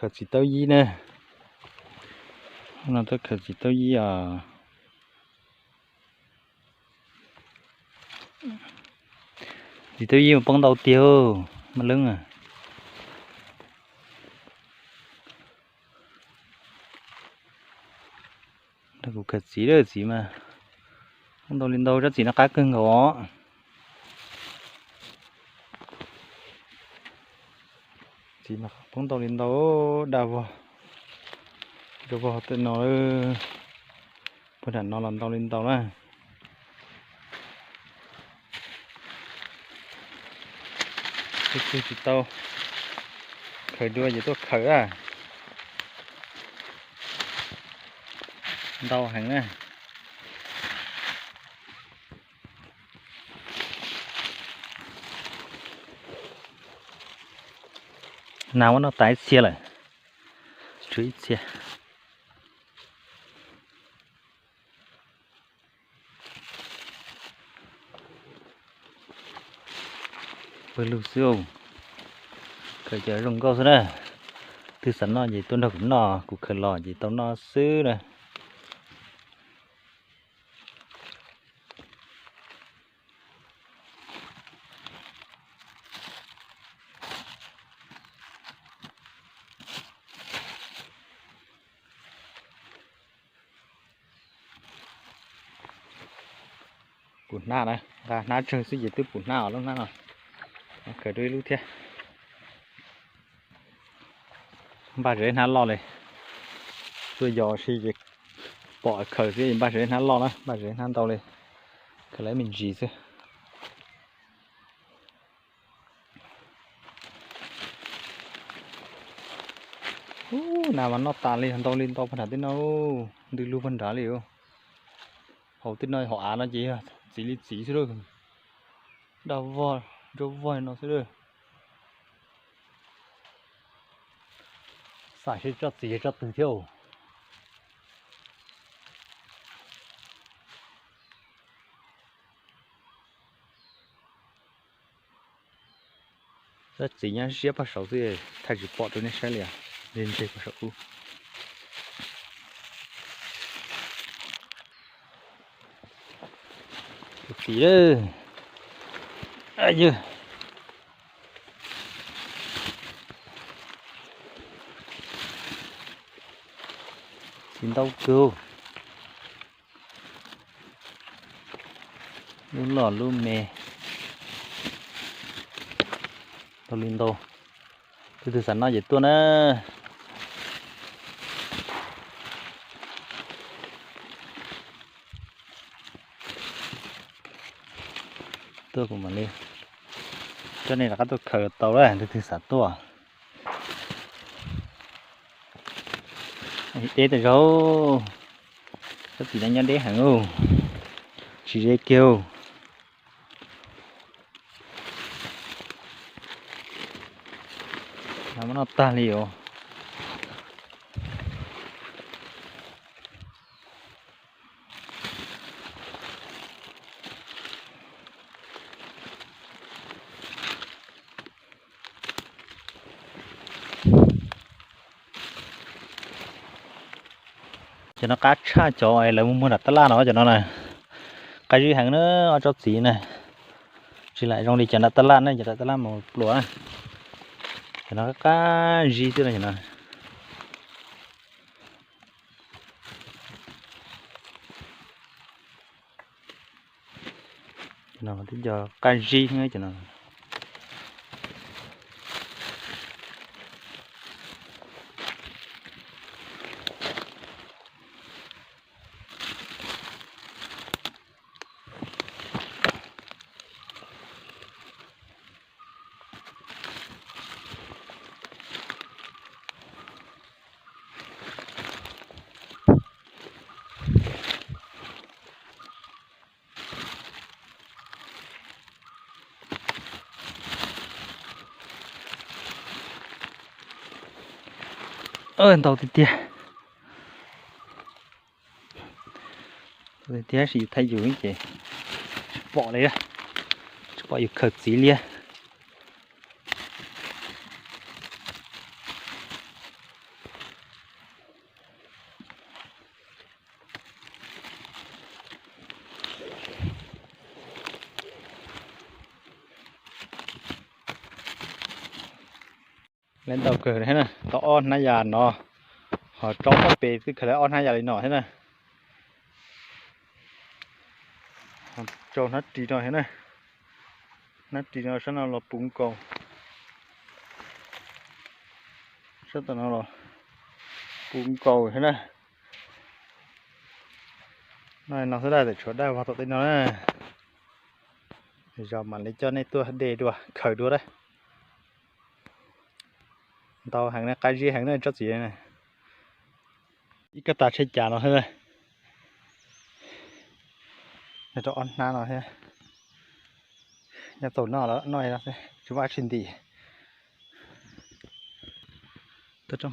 khởi chỉ tao gì nè, nó tới khởi chỉ tao gì à, chỉ tao gì mà bông đầu tiêu mà lưng à, nó cũng khởi chỉ đó chỉ mà, bông đầu lên đầu rất chỉ nó cá cưng đó. Chỉ mà bông đầu lên đầu đào vào tên nó bữa nay nó làm tàu lên tàu đó. Cái chỉ tàu khởi đuôi gì tôi khởi à, tàu hẳn à. Nào nó tái xe lại, chuối xe. Với lưu siêu, khởi chờ rồng câu nữa. Từ sẵn nó gì tôi đâu cũng nọ, cũng khởi lò gì tao nó xứ này. Bùn na này, là na chơi cái gì từ bùn na ở luôn na rồi, khởi đuôi lưu thế. Bà rể na lo này, tôi giờ thì việc bỏ khởi cái bà rể na lo đó, bà rể na tàu này, cái lấy mình gì chứ. Nào mà nó tàn lên tàu phần hạt tên nó đi lưu phần đá liệu, hậu tên nơi họ nó chỉ lý chỉ chứ đâu, đâu voi nó sẽ được. Xài sẽ cho chỉ cho từng chiều. Rất chỉ nhá xếp vào sầu thì thay chỉ bỏ tôi nên sai liền lên trên vào sầu. Tí đó, ai chưa? Xin tao kêu, luôn lò luôn mè, tao lên tao, từ sẵn nói vậy tôi nè. Tôi cũng mà lên, cho nên là các tôi khởi tàu đấy, từ sẵn tôi. Đế từ đâu, có gì đang nhớ đế hẳn không? Chỉ dễ kêu. Nó ta liều. Cho nó cá cha cho ai là muốn đặt tala nó cho nó này, cái gì hàng nữa cho xí này, chỉ lại trong đi chợ đặt tala này, chợ đặt tala một lúa này, cho nó cá gì thế này cho nó, thì giờ cá gì ngay cho nó. Tàu thì tia chỉ thay dù cái bỏ đấy ra, bỏ yêu khởi gì liền. lên tàu cờ thế này tàu on nãy giờ nó họ trống nó bể cái khởi on 2 giờ nọ thế này cho nó đi rồi thế này nó đi rồi sau nó là bún cầu sau đó nó là bún cầu thế này này nó sẽ để chỗ đây vào tụi nó này giờ mà lấy cho này tua đề đùa khởi đùa đấy tàu hàng này cái gì hàng này cho gì này ít cái ta chơi chả nó thế này để cho on na nó thế nhà tổ nó đó nói là chúng ta xin đi tôi trong